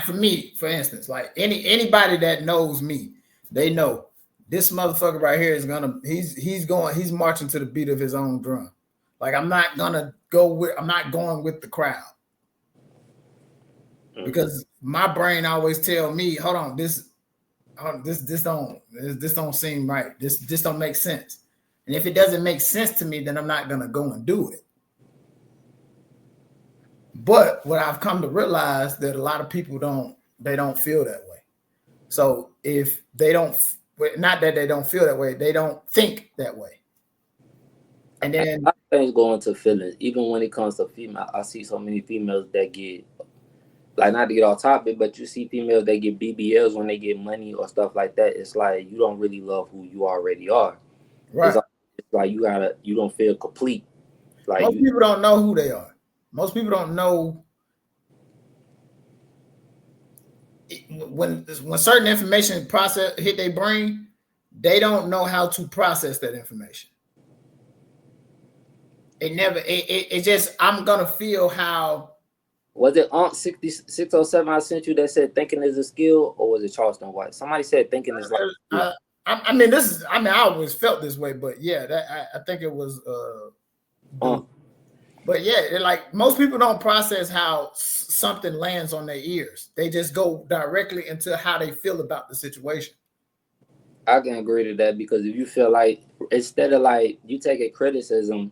for me, for instance, like anybody that knows me, they know this motherfucker right here is gonna he's marching to the beat of his own drum. Like I'm not going with the crowd because my brain always tell me, hold on, this don't seem right. This don't make sense. And if it doesn't make sense to me, then I'm not gonna go and do it. But what I've come to realize that a lot of people don't feel that way. So if they don't, not that they don't feel that way, they don't think that way. And then things go into feelings. Even when it comes to female, I see so many females that get, like, not to get off topic, but you see females that get BBLs when they get money or stuff like that. It's like you don't really love who you already are. Right. It's like you don't feel complete. Like most people don't know who they are. Most people don't know when certain information process hit their brain, they don't know how to process that information. It just, I'm gonna feel how. Was it Aunt 6607 I sent you that said thinking is a skill, or was it Charleston White? Somebody said thinking is like. I always felt this way, but yeah, I think it was. But yeah, like most people don't process how something lands on their ears. They just go directly into how they feel about the situation. I can agree to that, because if you feel like, instead of like you take a criticism,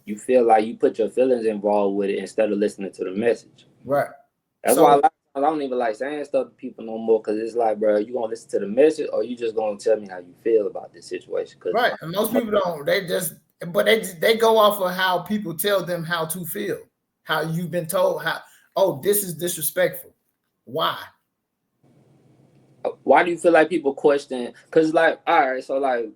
you feel like you put your feelings involved with it instead of listening to the message. Right. That's why a lot of times I don't even like saying stuff to people no more, because it's like, bro, you gonna listen to the message, or you just gonna tell me how you feel about this situation? Right. And most people don't. They go off of how people tell them how to feel, how you've been told this is disrespectful. Why do you feel like people question? Because, like, all right, so like,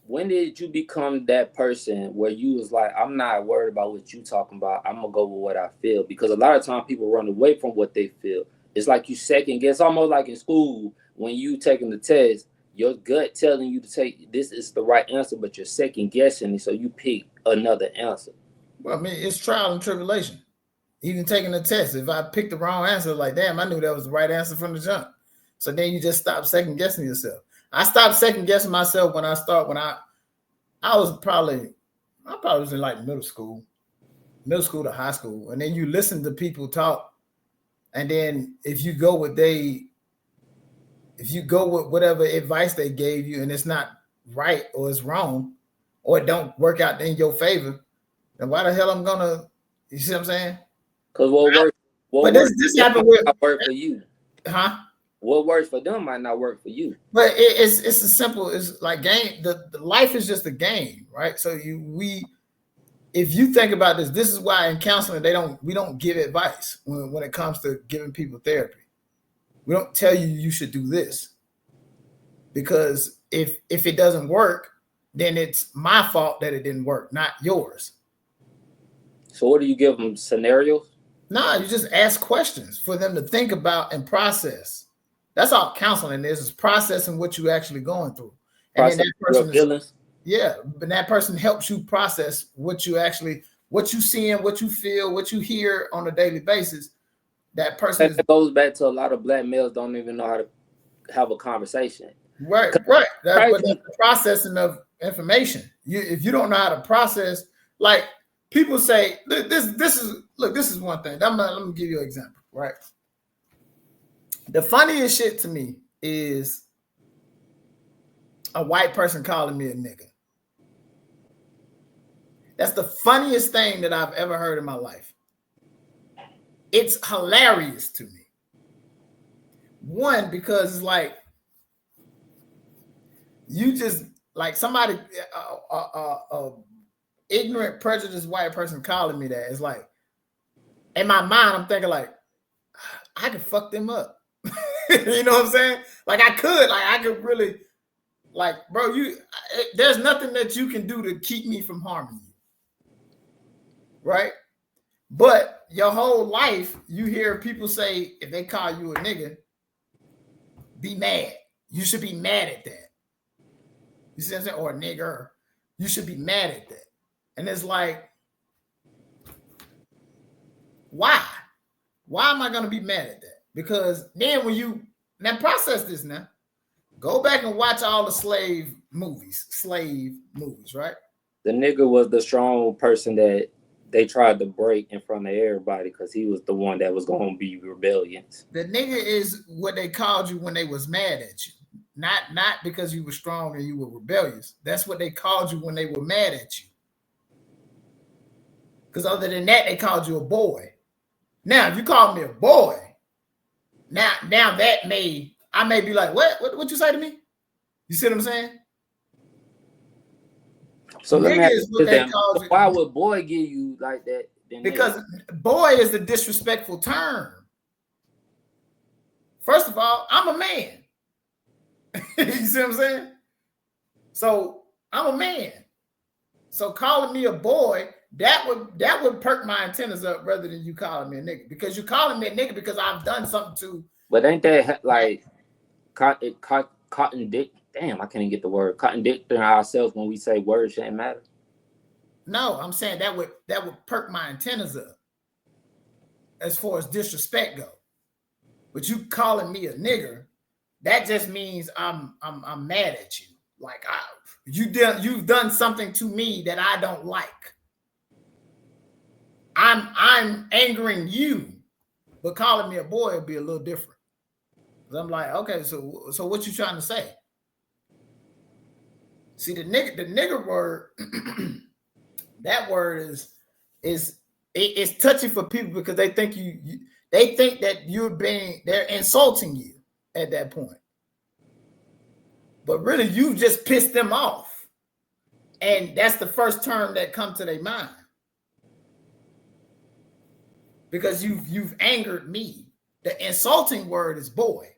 when did you become that person where you was like, I'm not worried about what you talking about, I'm gonna go with what I feel? Because a lot of times people run away from what they feel. It's like you second guess, almost like in school when you taking the test, your gut telling you to take this is the right answer, but you're second guessing it, so you pick another answer. Well, I mean, it's trial and tribulation. Even taking a test, if I picked the wrong answer, like, damn, I knew that was the right answer from the jump. So then you just stop second guessing yourself. I stopped second guessing myself when I was in like middle school to high school. And then you listen to people talk. And then if you go with whatever advice they gave you and it's not right or it's wrong or it don't work out in your favor, then why the hell I'm gonna, you see what I'm saying? Because what works this happened with work for you. Huh? What works for them might not work for you. But it's as simple as like game. The life is just a game, right? So if you think about this is why in counseling we don't give advice when it comes to giving people therapy. We don't tell you should do this, because if it doesn't work, then it's my fault that it didn't work, not yours. So what do you give them? Scenarios? No, you just ask questions for them to think about and process. That's all counseling is processing what you're actually going through. And then that person but that person helps you process what you seeing, what you feel, what you hear on a daily basis. That person goes back to a lot of black males don't even know how to have a conversation. Right. But that's the processing of information. If you don't know how to process, like people say, this is one thing. Let me give you an example, right? The funniest shit to me is a white person calling me a nigga. That's the funniest thing that I've ever heard in my life. It's hilarious to me. One, because it's like, you just like somebody, ignorant, prejudiced white person calling me that. It's like, in my mind, I'm thinking like, I could fuck them up. You know what I'm saying? Like I could really, like, bro, there's nothing that you can do to keep me from harming you. Right? But your whole life, you hear people say, if they call you a nigga, be mad. You should be mad at that. You see what I'm saying? Or a nigger. You should be mad at that. And it's like, why? Why am I going to be mad at that? Because then when you now process this now, go back and watch all the slave movies, right? The nigga was the strong person that they tried to break in front of everybody because he was the one that was going to be rebellious. The nigga is what they called you when they was mad at you. Not because you were strong and you were rebellious. That's what they called you when they were mad at you. Because other than that, they called you a boy. Now, if you call me a boy, now that I may be like, what you say to me? You see what I'm saying? So let me ask you that. Why would boy give you like that? Because boy is the disrespectful term. First of all, I'm a man. You see what I'm saying? So I'm a man. So calling me a boy, that would perk my antennas up rather than you calling me a nigga. Because you calling me a nigga because I've done something to. But ain't that like cotton dick? Damn, I can't even get the word. Contradicting ourselves when we say words shouldn't matter. No, I'm saying that would perk my antennas up as far as disrespect go. But you calling me a nigger, that just means I'm mad at you. Like you've done something to me that I don't like. I'm angering you, but calling me a boy would be a little different. I'm like, okay, so what you trying to say? See, the nigger word, that word is touchy for people because they think they think that they're insulting you at that point. But really, you just pissed them off. And that's the first term that comes to their mind. Because you've angered me. The insulting word is boy.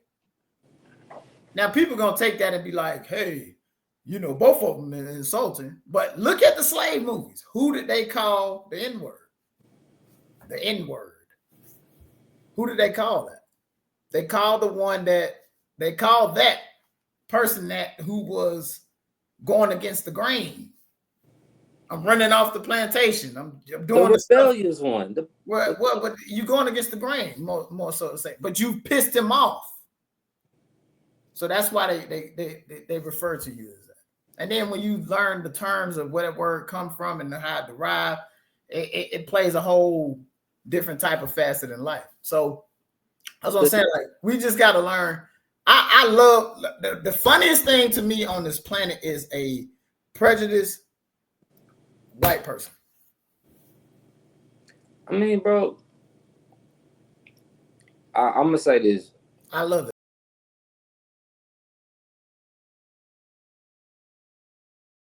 Now, people are going to take that and be like, hey, both of them are insulting. But look at the slave movies. Who did they call the N-word? The N-word. Who did they call that? They called that person who was going against the grain. I'm running off the plantation. I'm doing the rebellious one. What you going against the grain, more so to say. But you pissed him off. So that's why they refer to you as that. And then when you learn the terms of where that word come from and how it derived, it plays a whole different type of facet in life. So I was gonna say, like, we just got to learn. I love the funniest thing to me on this planet is a prejudiced white person. I mean, bro, I'm gonna say this. I love it.